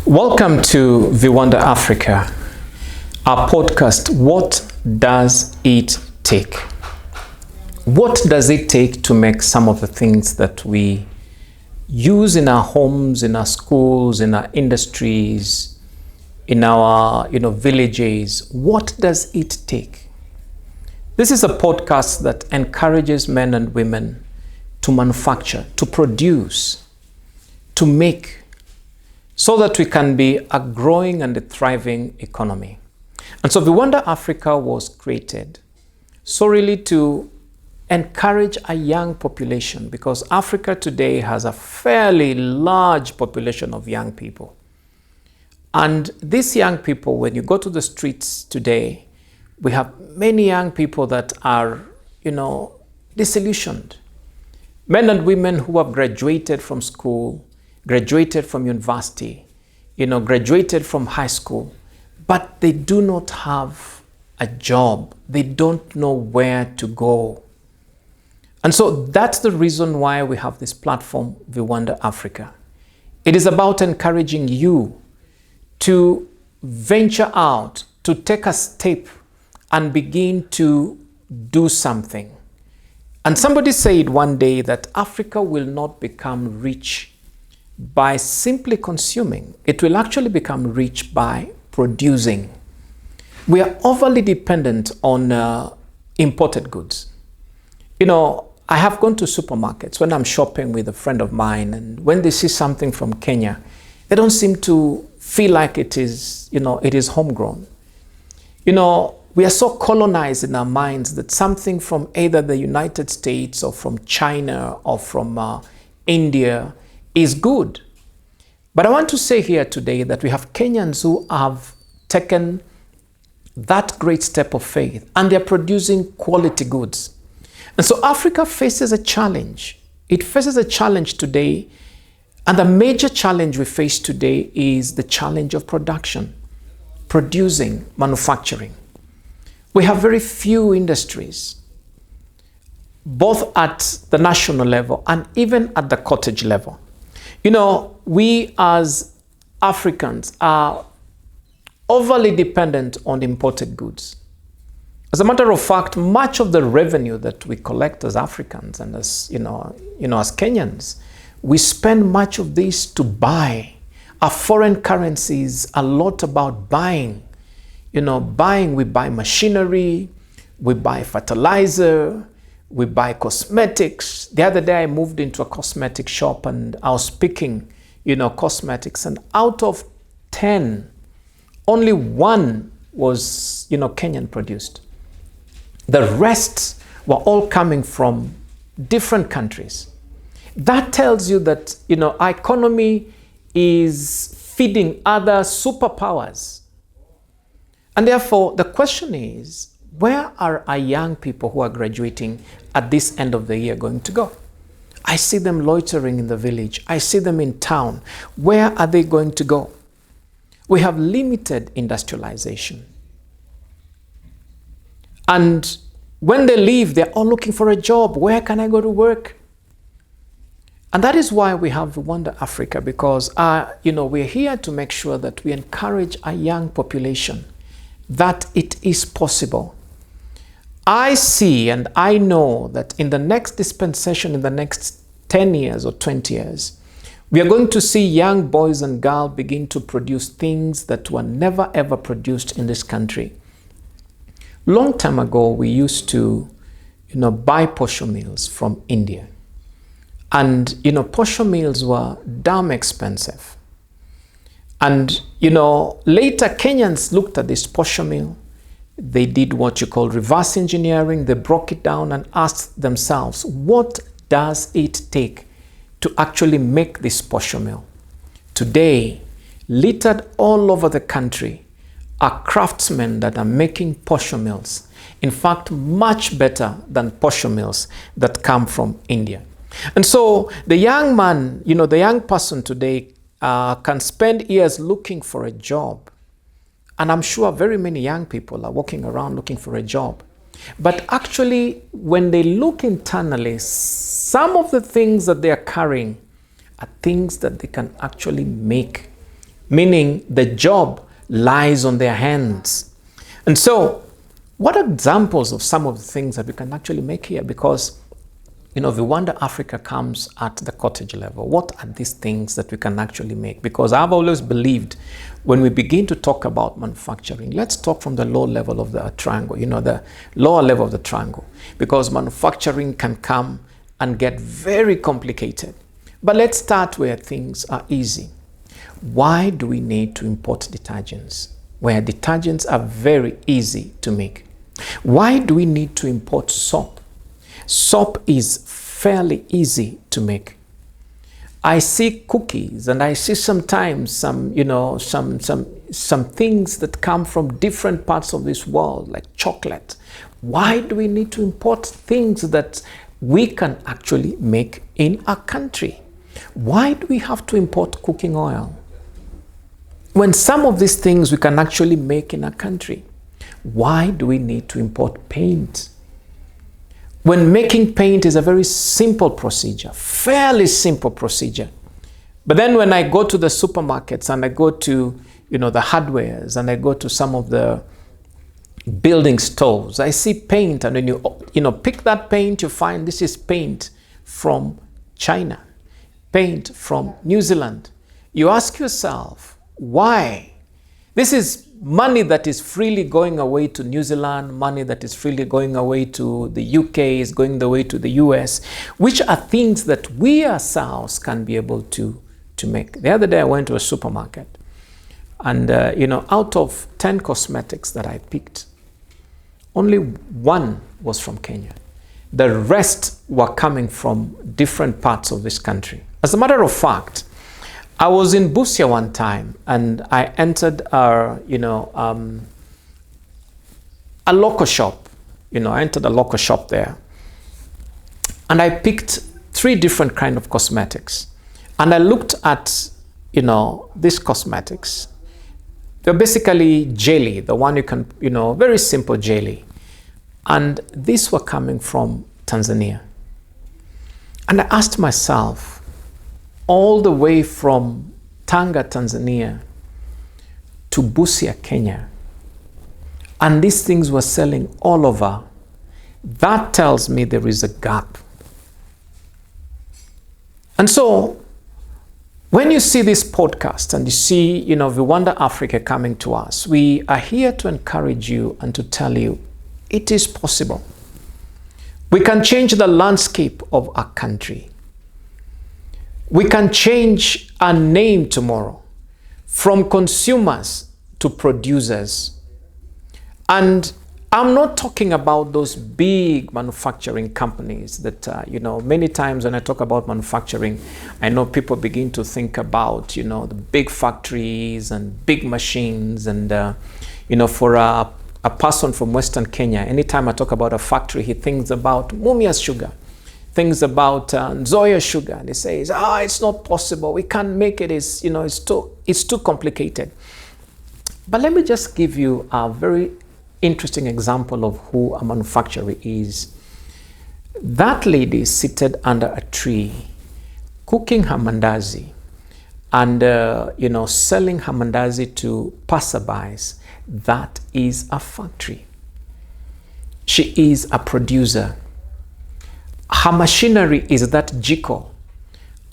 Welcome to Viwanda Africa, our podcast. What does it take? What does it take to make some of the things that we use in our homes, in our schools, in our industries, in our villages? What does it take? This is a podcast that encourages men and women to manufacture, to produce, to make, so that we can be a growing and a thriving economy. And so Viwanda Africa was created so really to encourage a young population, because Africa today has a fairly large population of young people. And these young people, when you go to the streets today, we have many young people that are, disillusioned. Men and women who have graduated from school, graduated from university, graduated from high school, but they do not have a job. They don't know where to go. And so that's the reason why we have this platform, Viwanda Africa. It is about encouraging you to venture out, to take a step and begin to do something. And somebody said one day that Africa will not become rich by simply consuming. It will actually become rich by producing. We are overly dependent on imported goods. I have gone to supermarkets when I'm shopping with a friend of mine, and when they see something from Kenya, they don't seem to feel like it is homegrown. We are so colonized in our minds that something from either the United States or from China or from India is good. But I want to say here today that we have Kenyans who have taken that great step of faith, and they're producing quality goods. And so Africa faces a challenge. It faces a challenge today, and the major challenge we face today is the challenge of production, producing, manufacturing. We have very few industries, both at the national level and even at the cottage level. We as Africans are overly dependent on imported goods. As a matter of fact, much of the revenue that we collect as Africans and as Kenyans, we spend much of this to buy. Our foreign currencies a lot about buying. We buy machinery, we buy fertilizer, we buy cosmetics. The other day I moved into a cosmetic shop and I was picking, cosmetics, and out of 10, only one was, Kenyan produced. The rest were all coming from different countries. That tells you that, our economy is feeding other superpowers. And therefore, the question is, where are our young people who are graduating at this end of the year going to go? I see them loitering in the village. I see them in town. Where are they going to go? We have limited industrialization. And when they leave, they're all looking for a job. Where can I go to work? And that is why we have Viwanda Africa, because we're here to make sure that we encourage a young population that it is possible. I see and I know that in the next dispensation, in the next 10 years or 20 years, we are going to see young boys and girls begin to produce things that were never ever produced in this country. Long time ago, we used to, buy posho meals from India. And, posho meals were damn expensive. And, later Kenyans looked at this posho meal. They did what you call reverse engineering. They broke it down and asked themselves, what does it take to actually make this posho meal? Today, littered all over the country are craftsmen that are making posho meals. In fact, much better than posho meals that come from India. And so the young man, the young person today can spend years looking for a job. And I'm sure very many young people are walking around looking for a job. But actually, when they look internally, some of the things that they are carrying are things that they can actually make meaning the job lies on their hands. And so, what are examples of some of the things that we can actually make here? Because, Viwanda Africa comes at the cottage level. What are these things that we can actually make? Because I've always believed when we begin to talk about manufacturing, let's talk from the low level of the triangle, the lower level of the triangle, because manufacturing can come and get very complicated. But let's start where things are easy. Why do we need to import detergents where detergents are very easy to make? Why do we need to import soap? Soap is fairly easy to make. I see cookies, and I see sometimes some things that come from different parts of this world, like chocolate. Why do we need to import things that we can actually make in our country? Why do we have to import cooking oil when some of these things we can actually make in our country? Why do we need to import paint when making paint is a very simple procedure, fairly simple procedure? But then when I go to the supermarkets and I go to the hardwares and I go to some of the building stores, I see paint, and when you pick that paint, you find this is paint from China, paint from New Zealand. You ask yourself, why? This is money that is freely going away to New Zealand, money that is freely going away to the UK, is going the way to the US, which are things that we ourselves can be able to make. The other day I went to a supermarket, and out of 10 cosmetics that I picked, only one was from Kenya. The rest were coming from different parts of this country. As a matter of fact, I was in Busia one time, and I entered a local shop. I entered a local shop there, and I picked 3 different kind of cosmetics. And I looked at, these cosmetics. They're basically jelly, the one you can, very simple jelly. And these were coming from Tanzania. And I asked myself, all the way from Tanga, Tanzania to Busia, Kenya, and these things were selling all over, that tells me there is a gap. And so when you see this podcast and you see, Viwanda Africa coming to us, we are here to encourage you and to tell you it is possible. We can change the landscape of our country. We can change our name tomorrow from consumers to producers. And I'm not talking about those big manufacturing companies that, many times when I talk about manufacturing, I know people begin to think about, the big factories and big machines. And, for a person from Western Kenya, anytime I talk about a factory, he thinks about Mumias Sugar, thinks about Nzoia Sugar, and he says, it's not possible. We can't make it. It's too complicated. But let me just give you a very interesting example of who a manufacturer is. That lady is seated under a tree, cooking her mandazi, and selling her mandazi to passerbys. That is a factory. She is a producer. Her machinery is that jiko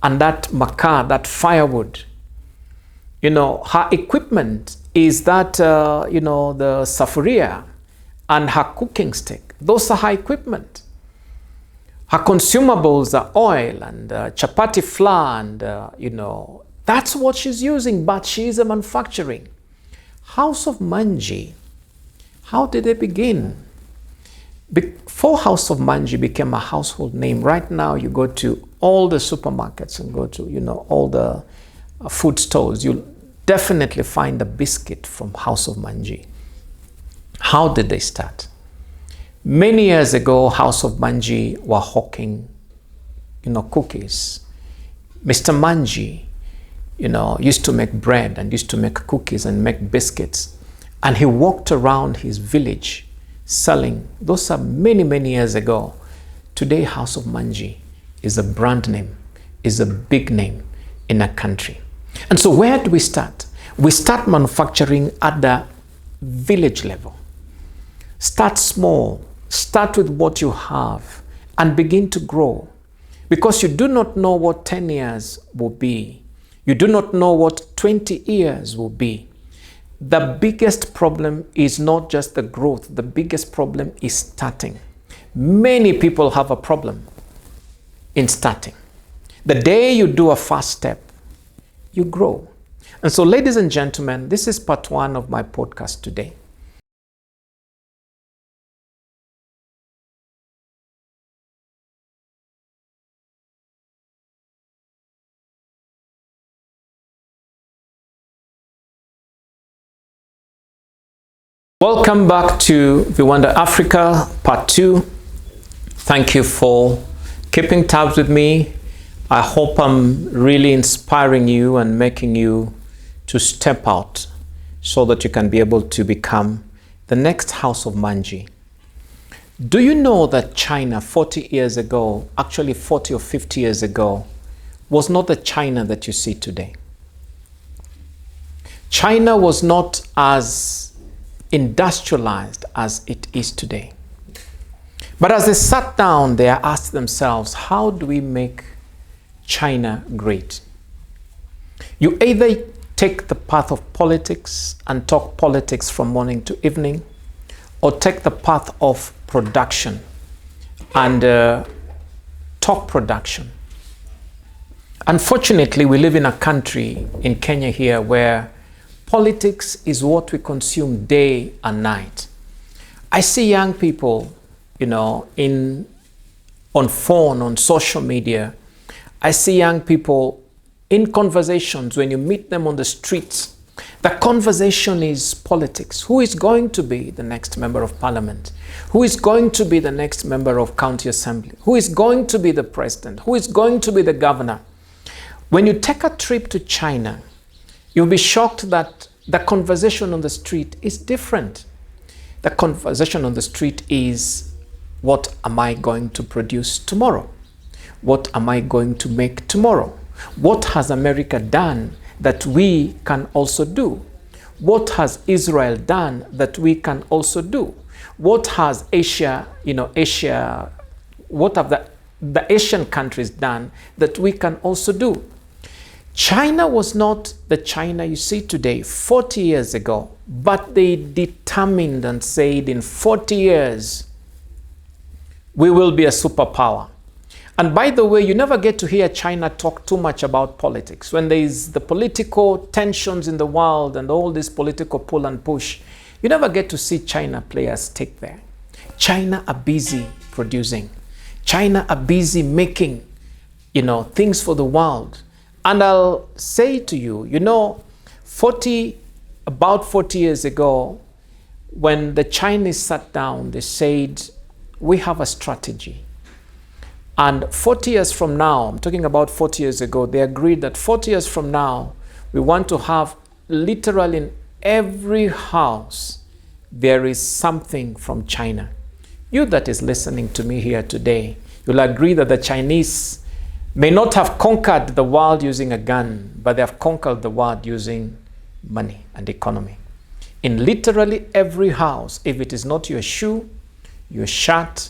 and that makaa, that firewood. Her equipment is that, the safuria and her cooking stick. Those are her equipment. Her consumables are oil and chapati flour and, that's what she's using, but she is a manufacturing. House of Manji, how did they begin? Before House of Manji became a household name, right now you go to all the supermarkets and go to, all the food stores, you'll definitely find a biscuit from House of Manji. How did they start? Many years ago, House of Manji were hawking, cookies. Mr. Manji, used to make bread and used to make cookies and make biscuits. And he walked around his village selling. Those are many, many years ago. Today, House of Manji is a brand name, is a big name in a country. And so where do we start? We start manufacturing at the village level. Start small, start with what you have and begin to grow, because you do not know what 10 years will be. You do not know what 20 years will be. The biggest problem is not just the growth. The biggest problem is starting. Many people have a problem in starting. The day you do a first step, you grow. And so, ladies and gentlemen, this is part 1 of my podcast today. Welcome back to Viwanda Africa, part 2. Thank you for keeping tabs with me. I hope I'm really inspiring you and making you to step out so that you can be able to become the next House of Manji. Do you know that China 40 years ago, actually 40 or 50 years ago, was not the China that you see today? China was not as industrialized as it is today. But as they sat down, they asked themselves, how do we make China great? You either take the path of politics and talk politics from morning to evening, or take the path of production and talk production. Unfortunately, we live in a country, in Kenya here, where politics is what we consume day and night. I see young people, on phone, on social media. I see young people in conversations. When you meet them on the streets, the conversation is politics. Who is going to be the next member of parliament? Who is going to be the next member of county assembly? Who is going to be the president? Who is going to be the governor? When you take a trip to China, you'll be shocked that the conversation on the street is different. The conversation on the street is, what am I going to produce tomorrow? What am I going to make tomorrow? What has America done that we can also do? What has Israel done that we can also do? What has what have the Asian countries done that we can also do? China was not the China you see today 40 years ago, but they determined and said in 40 years, we will be a superpower. And by the way, you never get to hear China talk too much about politics. When there is the political tensions in the world and all this political pull and push, you never get to see China play a stake there. China are busy producing. China are busy making, things for the world. And I'll say to you, about 40 years ago, when the Chinese sat down, they said, we have a strategy. And 40 years from now, I'm talking about 40 years ago, they agreed that 40 years from now, we want to have literally in every house, there is something from China. You that is listening to me here today, you'll agree that the Chinese may not have conquered the world using a gun, but they have conquered the world using money and economy. In literally every house, if it is not your shoe, your shirt,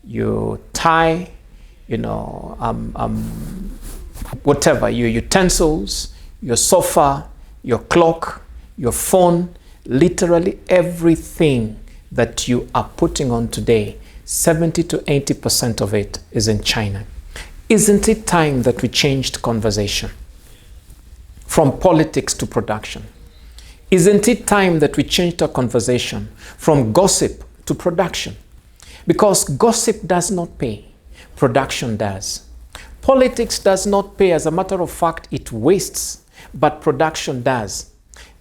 your tie, whatever, your utensils, your sofa, your clock, your phone, literally everything that you are putting on today, 70 to 80% of it is in China. Isn't it time that we changed conversation from politics to production? Isn't it time that we changed our conversation from gossip to production? Because gossip does not pay, production does. Politics does not pay. As a matter of fact, it wastes, but production does.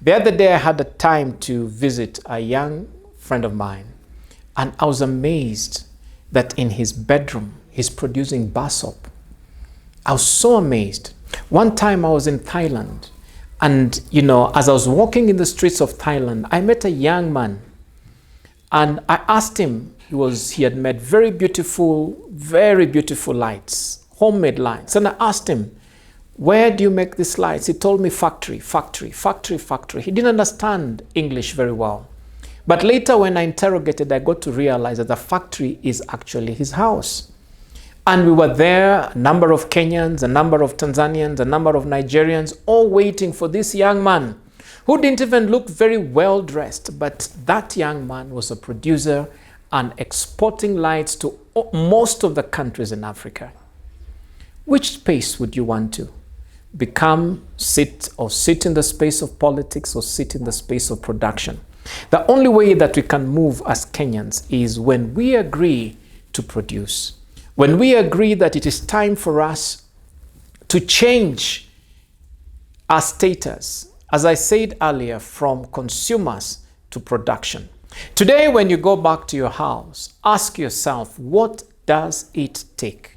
The other day I had a time to visit a young friend of mine, and I was amazed that in his bedroom, he's producing bar soap. I was so amazed. One time I was in Thailand, and as I was walking in the streets of Thailand, I met a young man, and I asked him, he had made very beautiful lights, homemade lights. And I asked him, Where do you make these lights? He told me factory, factory, factory, factory. He didn't understand English very well. But later when I interrogated, I got to realize that the factory is actually his house. And we were there, a number of Kenyans, a number of Tanzanians, a number of Nigerians, all waiting for this young man who didn't even look very well dressed. But that young man was a producer and exporting lights to most of the countries in Africa. Which space would you want to sit in the space of politics or sit in the space of production? The only way that we can move as Kenyans is when we agree to produce. When we agree that it is time for us to change our status, as I said earlier, from consumers to production. Today, when you go back to your house, ask yourself, what does it take?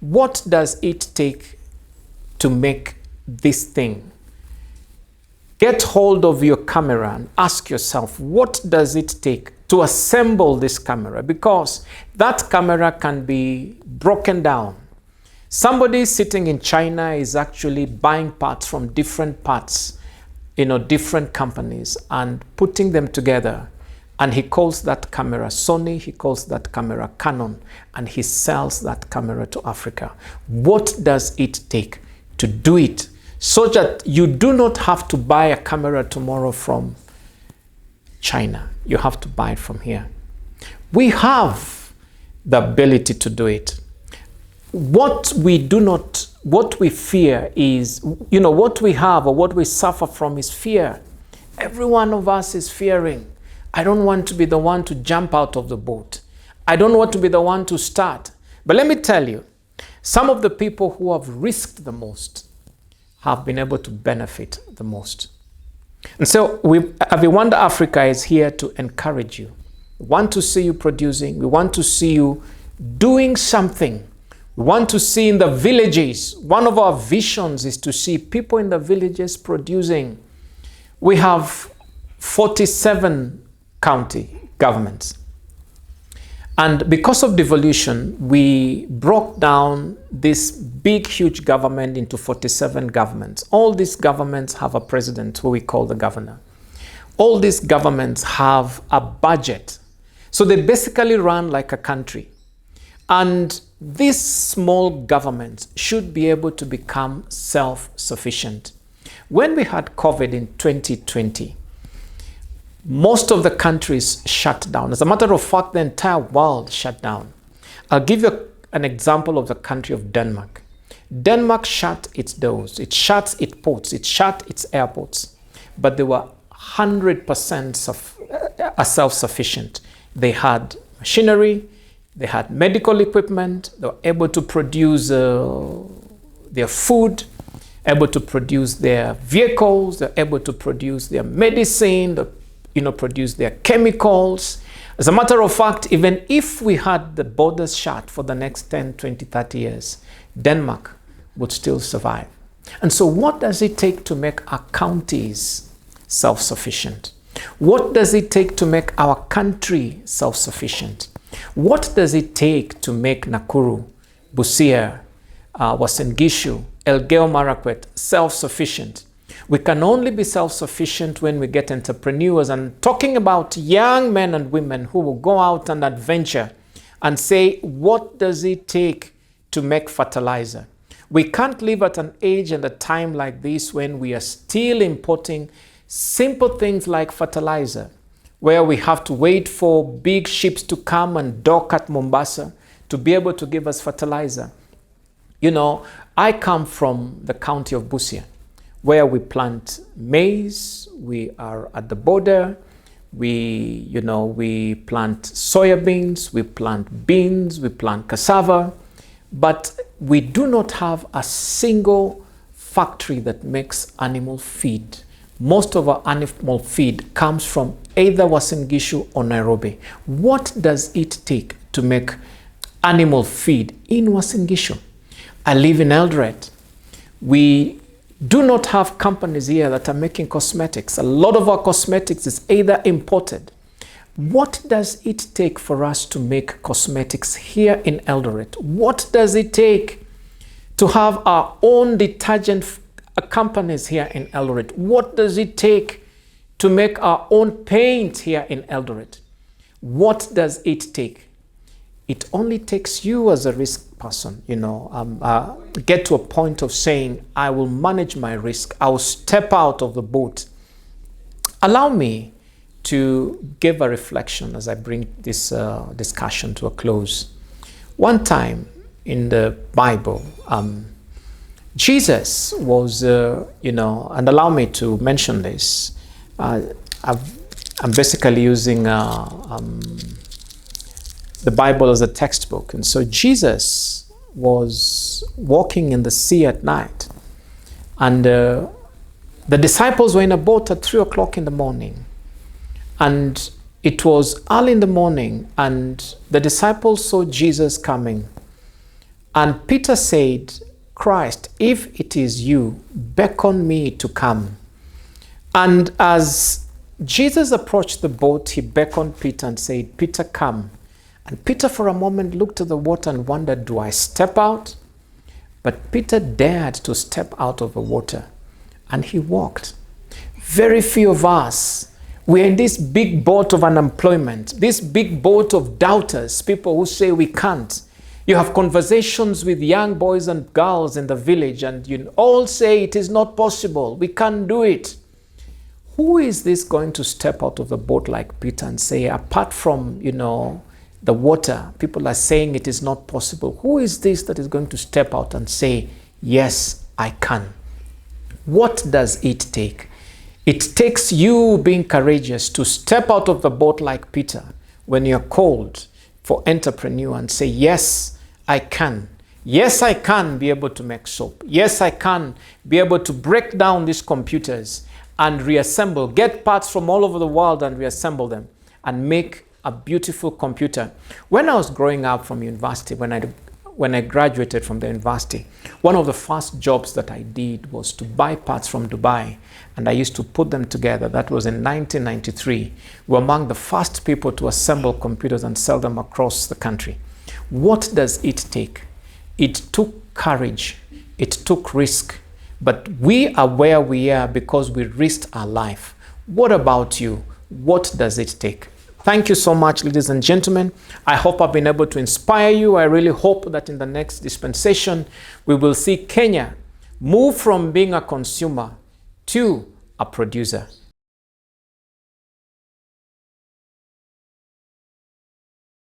What does it take to make this thing? Get hold of your camera and ask yourself, what does it take to assemble this camera? Because that camera can be broken down. Somebody sitting in China is actually buying parts from different parts, different companies and putting them together. And he calls that camera Sony, he calls that camera Canon, and he sells that camera to Africa. What does it take to do it so that you do not have to buy a camera tomorrow from China? You have to buy it from here. We have the ability to do it. What we fear is, what we have or what we suffer from is fear. Every one of us is fearing. I don't want to be the one to jump out of the boat. I don't want to be the one to start. But let me tell you, some of the people who have risked the most have been able to benefit the most. And so Viwanda Africa is here to encourage you. We want to see you producing. We want to see you doing something. We want to see in the villages. One of our visions is to see people in the villages producing. We have 47 county governments. And because of devolution, we broke down this big, huge government into 47 governments. All these governments have a president who we call the governor. All these governments have a budget. So they basically run like a country. And these small governments should be able to become self-sufficient. When we had COVID in 2020, most of the countries shut down. As a matter of fact, the entire world shut down. I'll give you an example of the country of Denmark. Denmark shut its doors, it shut its ports, it shut its airports, but they were 100% self-sufficient. They had machinery, they had medical equipment, they were able to produce their food, able to produce their vehicles, they're able to produce their medicine, produce their chemicals. As a matter of fact, even if we had the borders shut for the next 10, 20, 30 years, Denmark would still survive. And so what does it take to make our counties self-sufficient? What does it take to make our country self-sufficient? What does it take to make Nakuru, Busia, Uasin Gishu, Elgeyo Marakwet self-sufficient? We can only be self-sufficient when we get entrepreneurs, and talking about young men and women who will go out and adventure and say, what does it take to make fertilizer? We can't live at an age and a time like this when we are still importing simple things like fertilizer, where we have to wait for big ships to come and dock at Mombasa to be able to give us fertilizer. I come from the county of Busia, where we plant maize, we are at the border, we plant soybeans, we plant beans, we plant cassava, but we do not have a single factory that makes animal feed. Most of our animal feed comes from either Uasin Gishu or Nairobi. What does it take to make animal feed in Uasin Gishu? I live in Eldoret. We do not have companies here that are making cosmetics. A lot of our cosmetics is either imported. What does it take for us to make cosmetics here in Eldoret? What does it take to have our own detergent companies here in Eldoret? What does it take to make our own paint here in Eldoret? What does it take? It only takes you as a risk person, get to a point of saying, I will manage my risk. I will step out of the boat. Allow me to give a reflection as I bring this discussion to a close. One time in the Bible, Jesus was, and allow me to mention this. I'm basically using the Bible as a textbook. And so Jesus was walking in the sea at night. And the disciples were in a boat at 3 o'clock in the morning. And it was early in the morning, and the disciples saw Jesus coming. And Peter said, Christ, if it is you, beckon me to come. And as Jesus approached the boat, he beckoned Peter and said, Peter, come. And Peter for a moment looked at the water and wondered, do I step out? But Peter dared to step out of the water, and he walked. Very few of us, we're in this big boat of unemployment, this big boat of doubters, people who say we can't. You have conversations with young boys and girls in the village, and you all say it is not possible, we can't do it. Who is this going to step out of the boat like Peter and say, apart from, the water, people are saying it is not possible. Who is this that is going to step out and say, yes, I can? What does it take? It takes you being courageous to step out of the boat like Peter when you're called for entrepreneur and say, yes, I can. Yes, I can be able to make soap. Yes, I can be able to break down these computers and reassemble, get parts from all over the world and reassemble them and make a beautiful computer. When I was growing up from university, when I graduated from the university, one of the first jobs that I did was to buy parts from Dubai, and I used to put them together. That was in 1993. We were among the first people to assemble computers and sell them across the country. What does it take? It took courage. It took risk. But we are where we are because we risked our life. What about you? What does it take? Thank you so much, ladies and gentlemen. I hope I've been able to inspire you. I really hope that in the next dispensation, we will see Kenya move from being a consumer to a producer.